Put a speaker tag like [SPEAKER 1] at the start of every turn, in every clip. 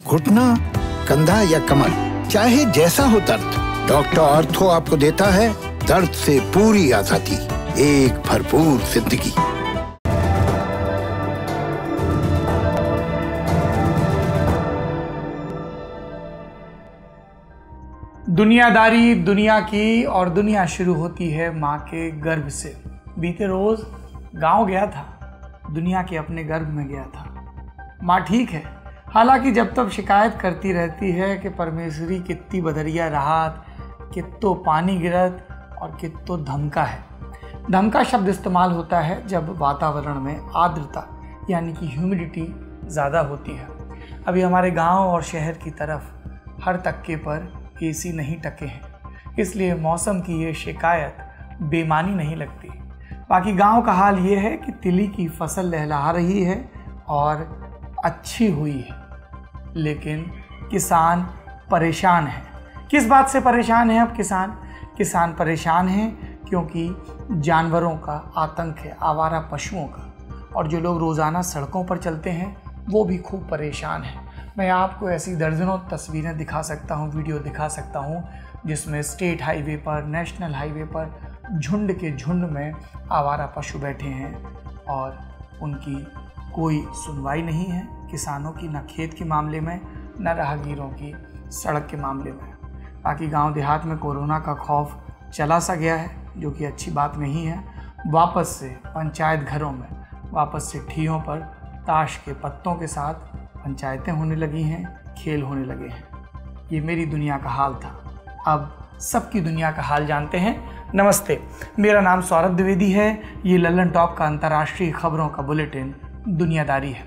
[SPEAKER 1] घुटना, कंधा या कमर, चाहे जैसा हो दर्द, डॉक्टर ऑर्थो आपको देता है दर्द से पूरी आजादी, एक भरपूर जिंदगी।
[SPEAKER 2] दुनियादारी दुनिया की और दुनिया शुरू होती है माँ के गर्भ से। बीते रोज गांव गया था, दुनिया के अपने गर्भ में गया था। माँ ठीक है, हालांकि जब तब शिकायत करती रहती है कि परमेश्वरी कित्ती बदरिया राहत, कित्तो पानी गिरत और कित्तो धमका है। धमका शब्द इस्तेमाल होता है जब वातावरण में आर्द्रता यानी कि ह्यूमिडिटी ज़्यादा होती है। अभी हमारे गांव और शहर की तरफ हर तक्के पर एसी नहीं टके हैं, इसलिए मौसम की ये शिकायत बेमानी नहीं लगती। बाकी गांव का हाल ये है कि तिली की फसल लहलहा रही है और अच्छी हुई है, लेकिन किसान परेशान है। किस बात से परेशान है अब किसान परेशान है क्योंकि जानवरों का आतंक है, आवारा पशुओं का, और जो लोग रोज़ाना सड़कों पर चलते हैं वो भी खूब परेशान हैं। मैं आपको ऐसी दर्जनों तस्वीरें दिखा सकता हूँ, वीडियो दिखा सकता हूँ जिसमें स्टेट हाईवे पर, नेशनल हाईवे पर झुंड के झुंड में आवारा पशु बैठे हैं और उनकी कोई सुनवाई नहीं है, किसानों की, न खेत के मामले में न राहगीरों की सड़क के मामले में। बाकी गांव देहात में कोरोना का खौफ चला सा गया है, जो कि अच्छी बात नहीं है। वापस से पंचायत घरों में, वापस से ठियों पर ताश के पत्तों के साथ पंचायतें होने लगी हैं, खेल होने लगे हैं। ये मेरी दुनिया का हाल था, अब सबकी दुनिया का हाल जानते हैं। नमस्ते, मेरा नाम सौरभ द्विवेदी है। ये लल्लन टॉप का अंतर्राष्ट्रीय खबरों का बुलेटिन दुनियादारी है।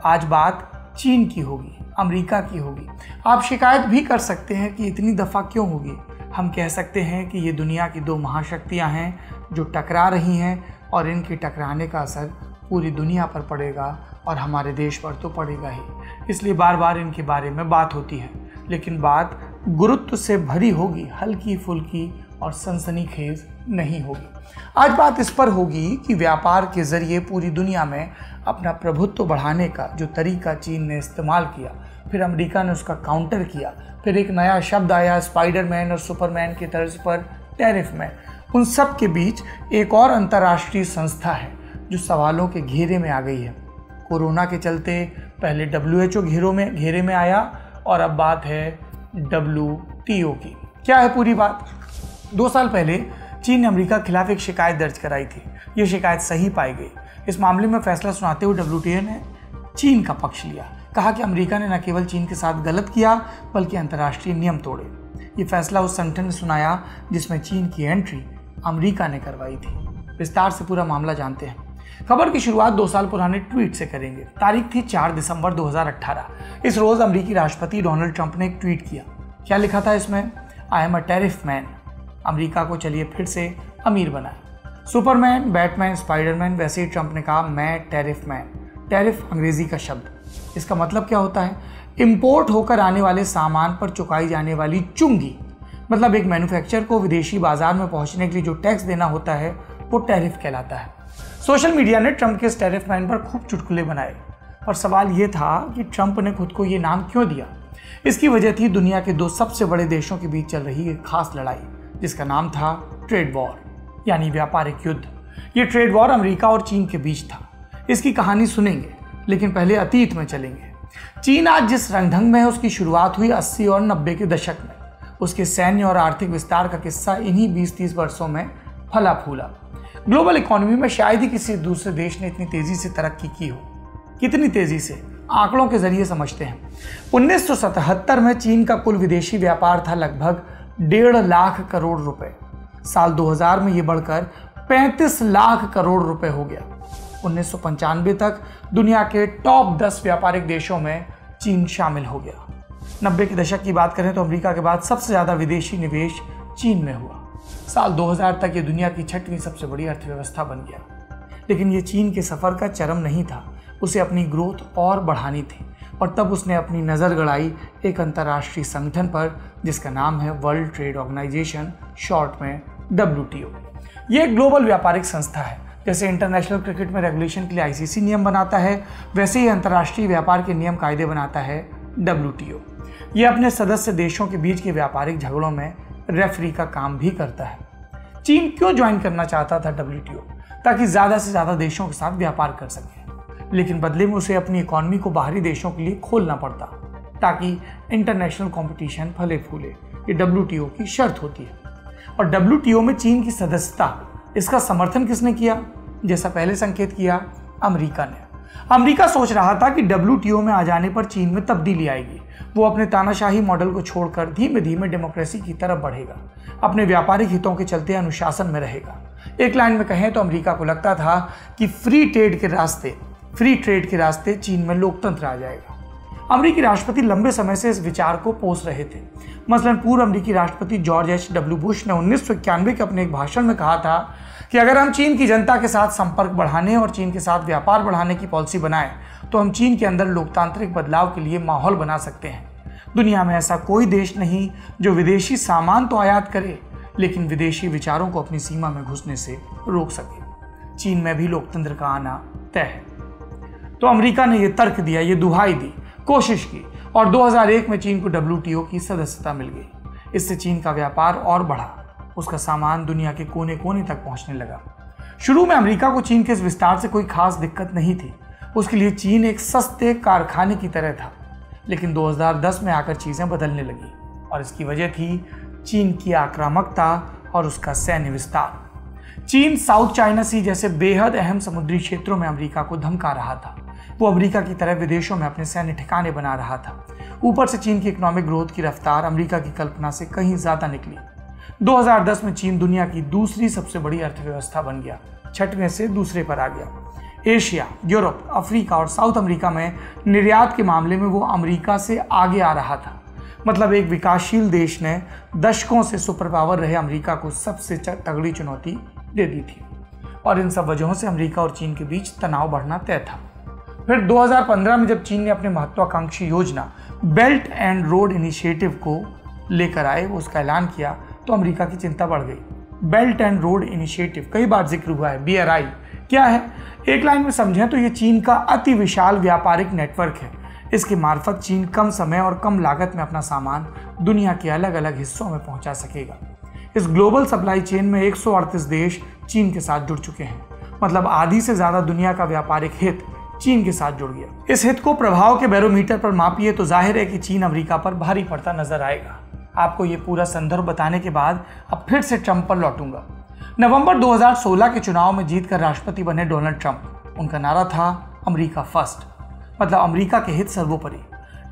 [SPEAKER 2] आज बात चीन की होगी, अमेरिका की होगी। आप शिकायत भी कर सकते हैं कि इतनी दफ़ा क्यों होगी। हम कह सकते हैं कि ये दुनिया की दो महाशक्तियाँ हैं जो टकरा रही हैं और इनके टकराने का असर पूरी दुनिया पर पड़ेगा और हमारे देश पर तो पड़ेगा ही, इसलिए बार बार इनके बारे में बात होती है। लेकिन बात गुरुत्व से भरी होगी, हल्की फुल्की और सनसनीखेज नहीं होगी। आज बात इस पर होगी कि व्यापार के जरिए पूरी दुनिया में अपना प्रभुत्व बढ़ाने का जो तरीका चीन ने इस्तेमाल किया, फिर अमेरिका ने उसका काउंटर किया, फिर एक नया शब्द आया स्पाइडरमैन और सुपरमैन की तर्ज पर टैरिफ मैन। उन सब के बीच एक और अंतर्राष्ट्रीय संस्था है जो सवालों के घेरे में आ गई है। कोरोना के चलते पहले WHO घेरे में आया और अब बात है WTO की। क्या है पूरी बात? 2 साल पहले चीन ने अमेरिका के खिलाफ एक शिकायत दर्ज कराई थी। ये शिकायत सही पाई गई। इस मामले में फैसला सुनाते हुए WTO ने चीन का पक्ष लिया, कहा कि अमेरिका ने न केवल चीन के साथ गलत किया बल्कि अंतर्राष्ट्रीय नियम तोड़े। ये फैसला उस संगठन ने सुनाया जिसमें चीन की एंट्री अमेरिका ने करवाई थी। विस्तार से पूरा मामला जानते हैं। खबर की शुरुआत 2 साल पुराने ट्वीट से करेंगे। तारीख थी 4 दिसंबर 2018। इस रोज अमेरिकी राष्ट्रपति डोनाल्ड ट्रंप ने एक ट्वीट किया। क्या लिखा था इसमें? I am a tariff man. America को चलिए फिर से अमीर बनाए। सुपरमैन, बैटमैन, स्पाइडरमैन, वैसे ही ट्रंप ने कहा मैं टैरिफ मैन। टैरिफ अंग्रेजी का शब्द, इसका मतलब क्या होता है? इंपोर्ट होकर आने वाले सामान पर चुकाई जाने वाली चुंगी। मतलब एक मैन्युफैक्चरर को विदेशी बाजार में पहुंचने के लिए जो टैक्स देना होता है वो टैरिफ कहलाता है। सोशल मीडिया ने ट्रंप के इस टैरिफ मैन पर खूब चुटकुले बनाए और सवाल ये था कि ट्रंप ने खुद को ये नाम क्यों दिया। इसकी वजह थी दुनिया के 2 सबसे बड़े देशों के बीच चल रही एक खास लड़ाई जिसका नाम था ट्रेड वॉर, यानी व्यापारिक युद्ध। ये ट्रेड वॉर अमेरिका और चीन के बीच था। इसकी कहानी सुनेंगे, लेकिन पहले अतीत में चलेंगे। चीन आज जिस रंगढंग में है उसकी शुरुआत हुई 80 और 90 के दशक में। उसके सैन्य और आर्थिक विस्तार का किस्सा इन्हीं 20-30 वर्षों में फला फूला। ग्लोबल इकोनॉमी में शायद ही किसी दूसरे देश ने इतनी तेजी से तरक्की की हो। कितनी तेजी से, आंकड़ों के जरिए समझते हैं। 1977 में चीन का कुल विदेशी व्यापार था लगभग 1.5 लाख करोड़ रुपए। साल 2000 में ये बढ़कर 35 लाख करोड़ रुपए हो गया। 1995 तक दुनिया के टॉप 10 व्यापारिक देशों में चीन शामिल हो गया। 90 के दशक की बात करें तो अमेरिका के बाद सबसे ज़्यादा विदेशी निवेश चीन में हुआ। साल 2000 तक ये दुनिया की 6वीं सबसे बड़ी अर्थव्यवस्था बन गया। लेकिन ये चीन के सफ़र का चरम नहीं था, उसे अपनी ग्रोथ और बढ़ानी थी और तब उसने अपनी नज़र गड़ाई एक अंतर्राष्ट्रीय संगठन पर जिसका नाम है वर्ल्ड ट्रेड ऑर्गेनाइजेशन, शॉर्ट में WTO। ये एक ग्लोबल व्यापारिक संस्था है। जैसे इंटरनेशनल क्रिकेट में रेगुलेशन के लिए ICC नियम बनाता है, वैसे ही अंतर्राष्ट्रीय व्यापार के नियम कायदे बनाता है WTO। ये अपने सदस्य देशों के बीच के व्यापारिक झगड़ों में रेफरी का काम भी करता है। चीन क्यों ज्वाइन करना चाहता था WTO? ताकि ज़्यादा से ज़्यादा देशों के साथ व्यापार कर सके, लेकिन बदले में उसे अपनी इकॉनमी को बाहरी देशों के लिए खोलना पड़ता ताकि इंटरनेशनल कंपटीशन फले फूले। ये WTO की शर्त होती है। और WTO में चीन की सदस्यता, इसका समर्थन किसने किया? जैसा पहले संकेत किया, अमेरिका ने। अमेरिका सोच रहा था कि WTO में आ जाने पर चीन में तब्दीली आएगी। वो अपने तानाशाही मॉडल को छोड़कर धीमे धीमे डेमोक्रेसी की तरफ बढ़ेगा, अपने व्यापारिक हितों के चलते अनुशासन में रहेगा। एक लाइन में कहें तो अमेरिका को लगता था कि फ्री ट्रेड के रास्ते चीन में लोकतंत्र आ जाएगा। अमेरिकी राष्ट्रपति लंबे समय से इस विचार को पोस रहे थे। मसलन पूर्व अमेरिकी राष्ट्रपति जॉर्ज H.W. बुश ने 1991 के अपने एक भाषण में कहा था कि अगर हम चीन की जनता के साथ संपर्क बढ़ाने और चीन के साथ व्यापार बढ़ाने की पॉलिसी बनाएं तो हम चीन के अंदर लोकतांत्रिक बदलाव के लिए माहौल बना सकते हैं। दुनिया में ऐसा कोई देश नहीं जो विदेशी सामान तो आयात करे लेकिन विदेशी विचारों को अपनी सीमा में घुसने से रोक सके। चीन में भी लोकतंत्र का आना तय है। तो अमेरिका ने यह तर्क दिया, ये दुहाई दी, कोशिश की और 2001 में चीन को WTO की सदस्यता मिल गई। इससे चीन का व्यापार और बढ़ा, उसका सामान दुनिया के कोने कोने तक पहुंचने लगा। शुरू में अमेरिका को चीन के इस विस्तार से कोई खास दिक्कत नहीं थी। उसके लिए चीन एक सस्ते कारखाने की तरह था। लेकिन 2010 में आकर चीजें बदलने लगी और इसकी वजह थी चीन की आक्रामकता और उसका सैन्य विस्तार। चीन साउथ चाइना सी जैसे बेहद अहम समुद्री क्षेत्रों में अमेरिका को धमका रहा था। वो अमेरिका की तरह विदेशों में अपने सैन्य ठिकाने बना रहा था। ऊपर से चीन की इकोनॉमिक ग्रोथ की रफ्तार अमेरिका की कल्पना से कहीं ज्यादा निकली। 2010 में चीन दुनिया की दूसरी सबसे बड़ी अर्थव्यवस्था बन गया, छठवें से दूसरे पर आ गया। एशिया, यूरोप, अफ्रीका और साउथ अमेरिका में निर्यात के मामले में वो अमेरिका से आगे आ रहा था। मतलब एक विकासशील देश ने दशकों से सुपर पावर रहे अमेरिका को सबसे तगड़ी चुनौती दे दी थी और इन सब वजहों से अमेरिका और चीन के बीच तनाव बढ़ना तय था। फिर 2015 में जब चीन ने अपने महत्वाकांक्षी योजना बेल्ट एंड रोड इनिशिएटिव को लेकर आए, वो उसका ऐलान किया, तो अमेरिका की चिंता बढ़ गई। बेल्ट एंड रोड इनिशिएटिव कई बार जिक्र हुआ है। BRI क्या है? एक लाइन में समझें तो ये चीन का अति विशाल व्यापारिक नेटवर्क है। इसके मार्फत चीन कम समय और कम लागत में अपना सामान दुनिया के अलग अलग हिस्सों में पहुंचा सकेगा। इस ग्लोबल सप्लाई चेन में 138 देश चीन के साथ जुड़ चुके हैं। मतलब आधी से ज्यादा दुनिया का व्यापारिक हित चीन के साथ जुड़ गया। इस हित को प्रभाव के बैरोमीटर पर मापिए तो जाहिर है कि चीन अमेरिका पर भारी पड़ता नजर आएगा। आपको ये पूरा संदर्भ बताने के बाद अब फिर से ट्रंप पर लौटूंगा। नवंबर 2016 के चुनाव में जीतकर राष्ट्रपति बने डोनाल्ड ट्रंप। उनका नारा था अमेरिका फर्स्ट, मतलब अमेरिका के हित सर्वोपरि।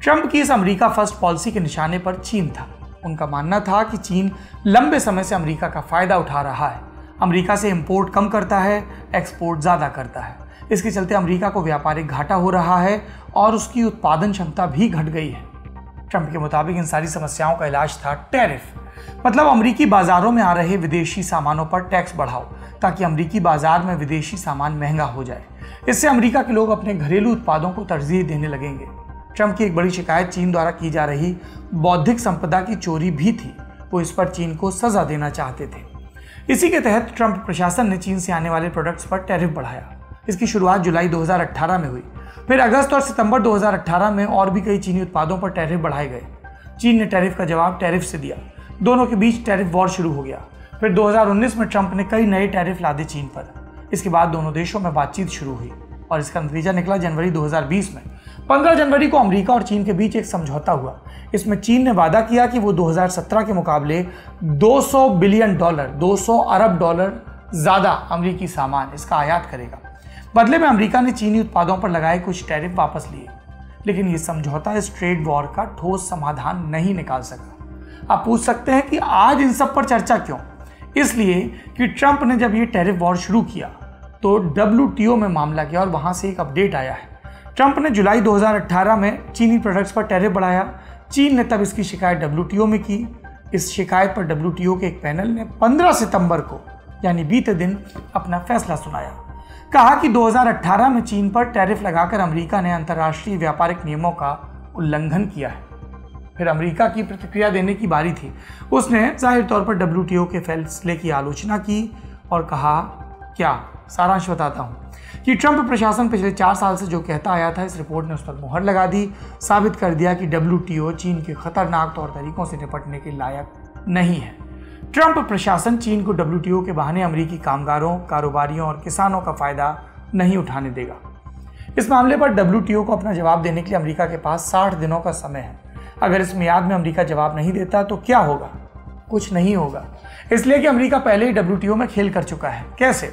[SPEAKER 2] ट्रंप की इस अमेरिका फर्स्ट पॉलिसी के निशाने पर चीन था। उनका मानना था कि चीन लंबे समय से अमेरिका का फायदा उठा रहा है। अमेरिका से इंपोर्ट कम करता है, एक्सपोर्ट ज्यादा करता है। इसके चलते अमेरिका को व्यापारिक घाटा हो रहा है और उसकी उत्पादन क्षमता भी घट गई है। ट्रंप के मुताबिक इन सारी समस्याओं का इलाज था टैरिफ, मतलब अमेरिकी बाजारों में आ रहे विदेशी सामानों पर टैक्स बढ़ाओ ताकि अमेरिकी बाजार में विदेशी सामान महंगा हो जाए। इससे अमेरिका के लोग अपने घरेलू उत्पादों को तरजीह देने लगेंगे। ट्रंप की एक बड़ी शिकायत चीन द्वारा की जा रही बौद्धिक संपदा की चोरी भी थी। वो इस पर चीन को सजा देना चाहते थे। इसी के तहत ट्रंप प्रशासन ने चीन से आने वाले प्रोडक्ट्स पर टैरिफ बढ़ाया। इसकी शुरुआत जुलाई 2018 में हुई। फिर अगस्त और सितंबर 2018 में और भी कई चीनी उत्पादों पर टैरिफ बढ़ाए गए। चीन ने टैरिफ का जवाब टैरिफ से दिया। दोनों के बीच टैरिफ वॉर शुरू हो गया। फिर 2019 में ट्रंप ने कई नए टैरिफ लादे चीन पर। इसके बाद दोनों देशों में बातचीत शुरू हुई और इसका नतीजा निकला जनवरी 2020 में। 15 जनवरी को अमेरिका और चीन के बीच एक समझौता हुआ। इसमें चीन ने वादा किया कि वो 2017 के मुकाबले $200 बिलियन, 200 अरब डॉलर ज्यादा अमेरिकी सामान इसका आयात करेगा। बदले में अमेरिका ने चीनी उत्पादों पर लगाए कुछ टैरिफ वापस लिए, लेकिन ये समझौता इस ट्रेड वॉर का ठोस समाधान नहीं निकाल सका। आप पूछ सकते हैं कि आज इन सब पर चर्चा क्यों? इसलिए कि ट्रंप ने जब ये टैरिफ वॉर शुरू किया तो WTO में मामला गया और वहां से एक अपडेट आया है। ट्रंप ने जुलाई 2018 में चीनी प्रोडक्ट्स पर टैरिफ बढ़ाया। चीन ने तब इसकी शिकायत WTO में की। इस शिकायत पर WTO के एक पैनल ने 15 सितंबर को, यानी बीते दिन, अपना फैसला सुनाया। कहा कि 2018 में चीन पर टैरिफ लगाकर अमेरिका ने अंतर्राष्ट्रीय व्यापारिक नियमों का उल्लंघन किया है। फिर अमेरिका की प्रतिक्रिया देने की बारी थी। उसने जाहिर तौर पर WTO के फैसले की आलोचना की और कहा, क्या सारांश बताता हूं, कि ट्रंप प्रशासन पिछले 4 साल से जो कहता आया था, इस रिपोर्ट ने उस पर मुहर लगा दी, साबित कर दिया कि WTO चीन के खतरनाक तौर तरीकों से निपटने के लायक नहीं है। ट्रंप प्रशासन चीन को WTO के बहाने अमेरिकी कामगारों, कारोबारियों और किसानों का फायदा नहीं उठाने देगा। इस मामले पर WTO को अपना जवाब देने के लिए अमेरिका के पास 60 दिनों का समय है। अगर इस मियाद में अमेरिका जवाब नहीं देता तो क्या होगा? कुछ नहीं होगा, इसलिए कि अमेरिका पहले ही WTO में खेल कर चुका है। कैसे?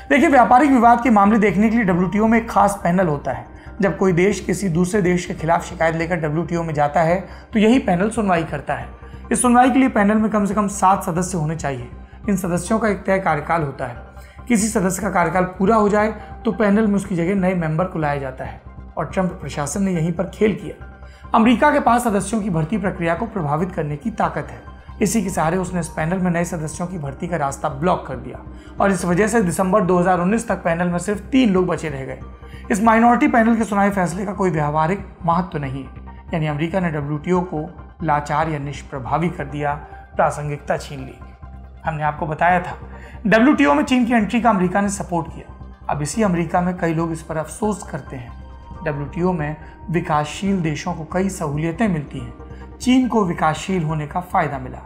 [SPEAKER 2] देखिए, व्यापारिक विवाद के मामले देखने के लिए WTO में एक खास पैनल होता है। जब कोई देश किसी दूसरे देश के खिलाफ शिकायत लेकर WTO में जाता है तो यही पैनल सुनवाई करता है। इस सुनवाई के लिए पैनल में कम से कम 7 सदस्य होने चाहिए। इन सदस्यों का एक तय कार्यकाल होता है। किसी सदस्य का कार्यकाल पूरा हो जाए तो पैनल में उसकी जगह नए मेंबर को लाया जाता है, और ट्रंप प्रशासन ने यहीं पर खेल किया। अमेरिका के पास सदस्यों की भर्ती प्रक्रिया को प्रभावित करने की ताकत है। इसी के सहारे उसने इस पैनल में नए सदस्यों की भर्ती का रास्ता ब्लॉक कर दिया, और इस वजह से दिसंबर 2019 तक पैनल में सिर्फ 3 लोग बचे रह गए। इस माइनॉरिटी पैनल के सुनाए फैसले का कोई व्यावहारिक महत्व नहीं है, यानी अमेरिका ने WTO को लाचार या निष्प्रभावी कर दिया, प्रासंगिकता छीन ली। हमने आपको बताया था WTO में चीन की एंट्री का अमेरिका ने सपोर्ट किया। अब इसी अमेरिका में कई लोग इस पर अफसोस करते हैं। WTO में विकासशील देशों को कई सहूलियतें मिलती हैं, चीन को विकासशील होने का फायदा मिला।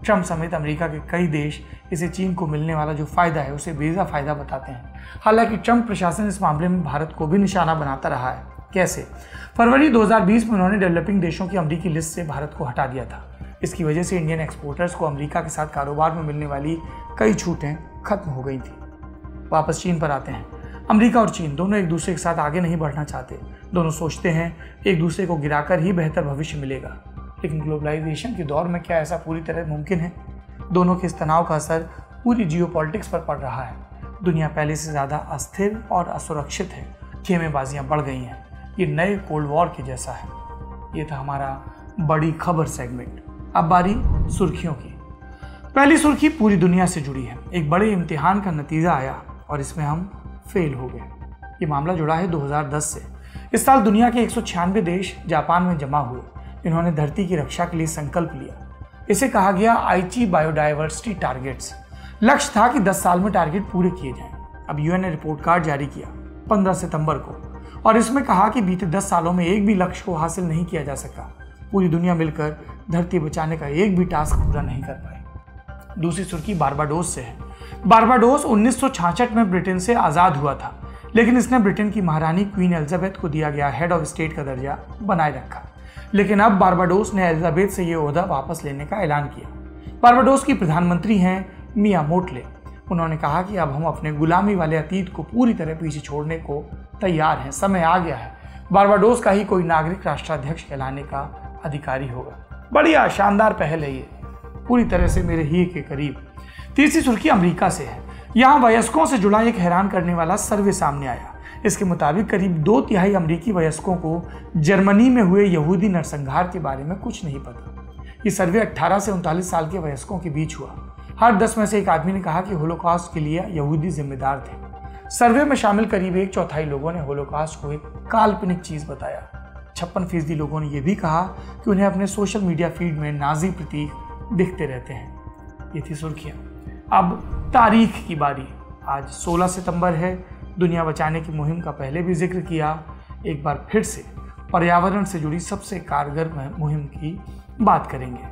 [SPEAKER 2] ट्रंप समेत अमेरिका के कई देश इसे चीन को मिलने वाला जो फायदा है उसे बेजा फायदा बताते हैं। हालांकि ट्रंप प्रशासन इस मामले में भारत को भी निशाना बनाता रहा है। कैसे? फरवरी 2020 में उन्होंने डेवलपिंग देशों की अमेरिकी लिस्ट से भारत को हटा दिया था। इसकी वजह से इंडियन एक्सपोर्टर्स को अमेरिका के साथ कारोबार में मिलने वाली कई छूटें खत्म हो गई थी। वापस चीन पर आते हैं। अमेरिका और चीन दोनों एक दूसरे के साथ आगे नहीं बढ़ना चाहते। दोनों सोचते हैं एक दूसरे को गिराकर ही बेहतर भविष्य मिलेगा। लेकिन ग्लोबलाइजेशन के दौर में क्या ऐसा पूरी तरह मुमकिन है? दोनों के इस तनाव का असर पूरी जियोपॉलिटिक्स पर पड़ रहा है। दुनिया पहले से ज़्यादा अस्थिर और असुरक्षित है। खेमेबाजियाँ बढ़ गई हैं। ये नए कोल्ड वॉर के जैसा है। ये था हमारा बड़ी खबर सेगमेंट। अब बारी सुर्खियों की। पहली सुर्खी पूरी दुनिया से जुड़ी है। एक बड़े इम्तिहान का नतीजा आया और इसमें हम फेल हो गए। ये मामला जुड़ा है 2010 से। इस साल दुनिया के 196 देश जापान में जमा हुए। इन्होंने धरती की रक्षा के लिए संकल्प लिया। इसे कहा गया आइची बायोडाइवर्सिटी टारगेट्स। लक्ष्य था कि 10 साल में टारगेट पूरे किए जाएं। अब UN ने रिपोर्ट कार्ड जारी किया 15 सितंबर को, और इसमें कहा कि बीते 10 सालों में एक भी लक्ष्य को हासिल नहीं किया जा सका। पूरी दुनिया मिलकर धरती बचाने का एक भी टास्क पूरा नहीं कर पाई। दूसरी सुर्खी बारबाडोस से है। बारबाडोस 1966 में ब्रिटेन से आज़ाद हुआ था, लेकिन इसने ब्रिटेन की महारानी क्वीन एलिजाबेथ को दिया गया हेड ऑफ स्टेट का दर्जा बनाए रखा। लेकिन अब बारबाडोस ने एलिजाबेथ से ये ओहदा वापस लेने का ऐलान किया। बारबाडोस की प्रधानमंत्री हैं मिया मोटले। उन्होंने कहा कि अब हम अपने गुलामी वाले अतीत को पूरी तरह पीछे छोड़ने को तैयार हैं। समय आ गया है। बारबाडोस का ही कोई नागरिक राष्ट्राध्यक्ष कहलाने का अधिकारी होगा। बढ़िया शानदार पहल है ये, पूरी तरह से मेरे ही के करीब। तीसरी सुर्खी अमेरिका से है। यहाँ वयस्कों से जुड़ा एक हैरान करने वाला सर्वे सामने आया। इसके मुताबिक करीब 2/3 अमेरिकी वयस्कों को जर्मनी में हुए यहूदी नरसंहार के बारे में कुछ नहीं पता। ये सर्वे 18 से 39 साल के वयस्कों के बीच हुआ। हर 10 में से एक आदमी ने कहा कि होलोकॉस्ट के लिए यहूदी जिम्मेदार थे। सर्वे में शामिल करीब 1/4 लोगों ने होलोकॉस्ट को एक काल्पनिक चीज बताया। 56% लोगों ने यह भी कहा कि उन्हें अपने सोशल मीडिया फीड में नाजी प्रतीक दिखते रहते हैं। ये थी सुर्खियां। अब तारीख की बारी। आज 16 सितंबर है। दुनिया बचाने की मुहिम का पहले भी जिक्र किया। एक बार फिर से पर्यावरण से जुड़ी सबसे कारगर मुहिम की बात करेंगे।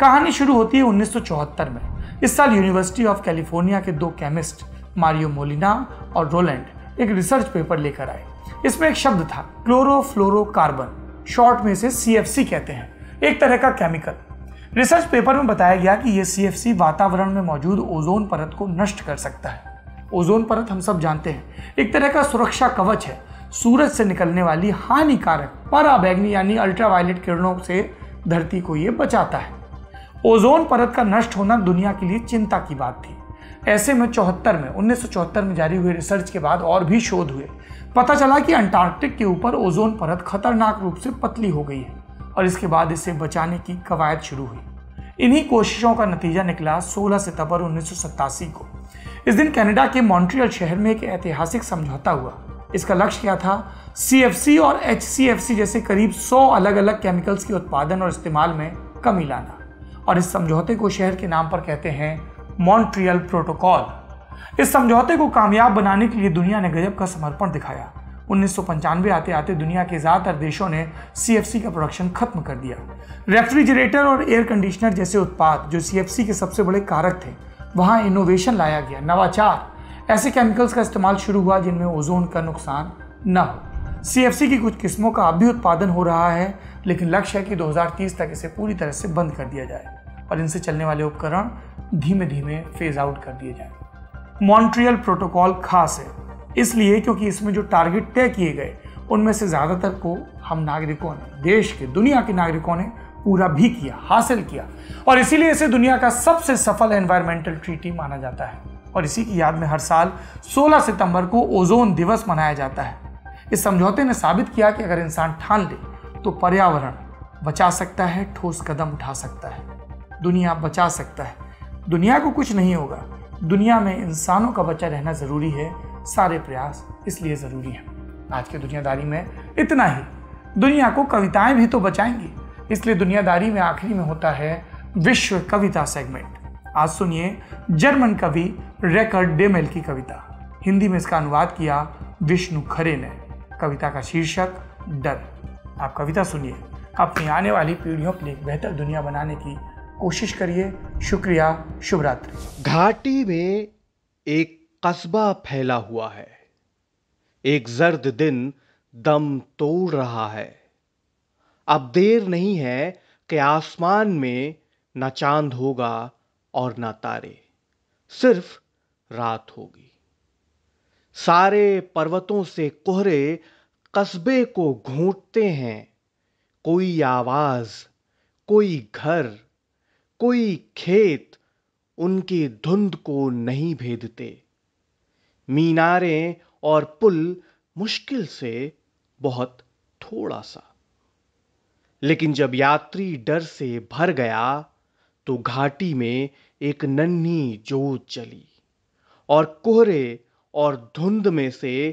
[SPEAKER 2] कहानी शुरू होती है 1974 में। इस साल यूनिवर्सिटी ऑफ कैलिफोर्निया के 2 केमिस्ट मारियो मोलिना और रोलैंड एक रिसर्च पेपर लेकर आए। इसमें एक शब्द था क्लोरोफ्लोरोकार्बन, शॉर्ट में इसे CFC कहते हैं, एक तरह का केमिकल। रिसर्च पेपर में बताया गया कि यह CFC वातावरण में मौजूद ओजोन परत को नष्ट कर सकता है। ओजोन परत हम सब जानते हैं एक तरह का सुरक्षा कवच है। सूरज से निकलने वाली हानिकारक पराबैंगनी यानी अल्ट्रावायलेट किरणों से धरती को ये बचाता है। ओजोन परत का नष्ट होना दुनिया के लिए चिंता की बात थी। ऐसे में 1974 में जारी हुए रिसर्च के बाद और भी शोध हुए। पता चला कि अंटार्कटिक के ऊपर ओजोन परत खतरनाक रूप से पतली हो गई है और इसके बाद इसे बचाने की कवायद शुरू हुई। इन्हीं कोशिशों का नतीजा निकला 16 सितंबर 1987 को। इस दिन कनाडा के मॉन्ट्रियल शहर में एक ऐतिहासिक समझौता हुआ। इसका लक्ष्य क्या था? CFC और HCFC जैसे करीब 100 अलग अलग केमिकल्स के उत्पादन और इस्तेमाल में कमी लाना। और इस समझौते को शहर के नाम पर कहते हैं मॉन्ट्रियल प्रोटोकॉल। इस समझौते को कामयाब बनाने के लिए दुनिया ने गजब का समर्पण दिखाया। 1995 आते आते दुनिया के ज्यादातर देशों ने CFC का प्रोडक्शन खत्म कर दिया। रेफ्रिजरेटर और एयर कंडीशनर जैसे उत्पाद जो CFC के सबसे बड़े कारक थे, वहां इनोवेशन लाया गया, नवाचार। ऐसे केमिकल्स का इस्तेमाल शुरू हुआ जिनमें ओजोन का नुकसान न हो। CFC की कुछ किस्मों का अब भी उत्पादन हो रहा है, लेकिन लक्ष्य है कि 2030 तक इसे पूरी तरह से बंद कर दिया जाए और इनसे चलने वाले उपकरण धीमे धीमे फेज आउट कर दिए जाए। मॉन्ट्रियल प्रोटोकॉल खास है इसलिए क्योंकि इसमें जो टारगेट तय किए गए उनमें से ज्यादातर को हम नागरिकों ने, देश के, दुनिया के नागरिकों ने पूरा भी किया, हासिल किया, और इसीलिए इसे दुनिया का सबसे सफल एनवायरमेंटल ट्रीटी माना जाता है। और इसी की याद में हर साल 16 सितंबर को ओजोन दिवस मनाया जाता है। इस समझौते ने साबित किया कि अगर इंसान ठान ले तो पर्यावरण बचा सकता है, ठोस कदम उठा सकता है, दुनिया बचा सकता है। दुनिया को कुछ नहीं होगा, दुनिया में इंसानों का बचा रहना जरूरी है। सारे प्रयास इसलिए जरूरी है। आज की दुनियादारी में इतना ही। दुनिया को कविताएं भी तो बचाएंगी, इसलिए दुनियादारी में आखिरी में होता है विश्व कविता सेगमेंट। आज सुनिए जर्मन कवि रेकर्ड डेमेल की कविता। हिंदी में इसका अनुवाद किया विष्णु खरे ने। कविता का शीर्षक डर। आप कविता सुनिए, अपनी आने वाली पीढ़ियों के लिए बेहतर दुनिया बनाने की कोशिश करिए। शुक्रिया, शुभ रात्रि।
[SPEAKER 3] घाटी में एक कस्बा फैला हुआ है। एक जर्द दिन दम तोड़ रहा है। अब देर नहीं है कि आसमान में न चांद होगा और न तारे, सिर्फ रात होगी। सारे पर्वतों से कोहरे कस्बे को घूंटते हैं। कोई आवाज, कोई घर, कोई खेत उनकी धुंध को नहीं भेदते। मीनारें और पुल मुश्किल से बहुत थोड़ा सा। लेकिन जब यात्री डर से भर गया तो घाटी में एक नन्ही जोत जली और कोहरे और धुंध में से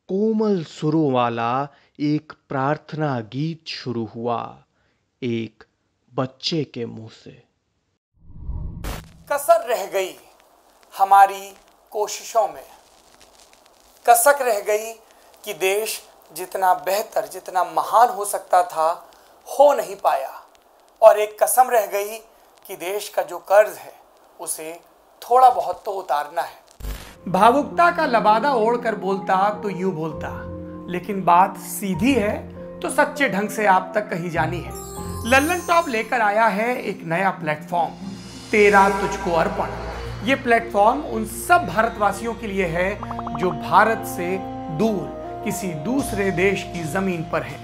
[SPEAKER 3] कोमल सुरों वाला एक प्रार्थना गीत शुरू हुआ, एक बच्चे के मुंह से।
[SPEAKER 2] कसर रह गई हमारी कोशिशों में, कसक रह गई कि देश जितना बेहतर, जितना महान हो सकता था, हो नहीं पाया। और एक कसम रह गई कि देश का जो कर्ज है उसे थोड़ा बहुत तो उतारना है। भावुकता का लबादा ओढ़कर बोलता तो यूं बोलता, लेकिन बात सीधी है तो सच्चे ढंग से आप तक कही जानी है। लल्लन टॉप लेकर आया है एक नया प्लेटफॉर्म, तेरा तुझको अर्पण। ये प्लेटफॉर्म उन सब भारतवासियों के लिए है जो भारत से दूर किसी दूसरे देश की जमीन पर हैं,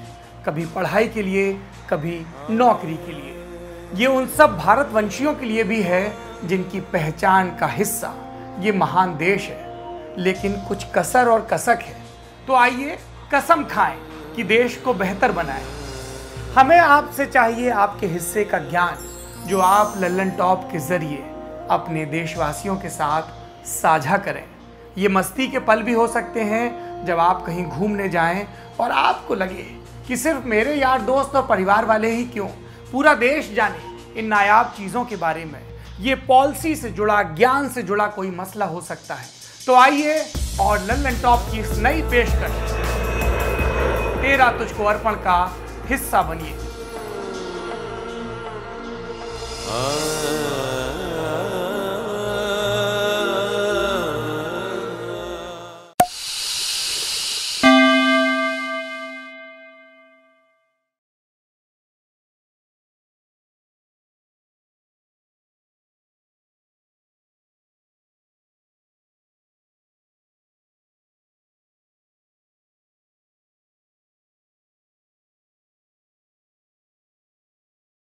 [SPEAKER 2] कभी पढ़ाई के लिए, कभी नौकरी के लिए। ये उन सब भारतवंशियों के लिए भी है जिनकी पहचान का हिस्सा ये महान देश है, लेकिन कुछ कसर और कसक है। तो आइए कसम खाएं कि देश को बेहतर बनाएं। हमें आपसे चाहिए आपके हिस्से का ज्ञान जो आप लल्लन टॉप के जरिए अपने देशवासियों के साथ साझा करें। ये मस्ती के पल भी हो सकते हैं जब आप कहीं घूमने जाएं और आपको लगे कि सिर्फ मेरे यार दोस्त और परिवार वाले ही क्यों, पूरा देश जाने इन नायाब चीज़ों के बारे में। ये पॉलिसी से जुड़ा, ज्ञान से जुड़ा कोई मसला हो सकता है। तो आइए और लल्लन टॉप की इस नई पेशकश तेरा तुझको अर्पण का हिस्सा बनिए।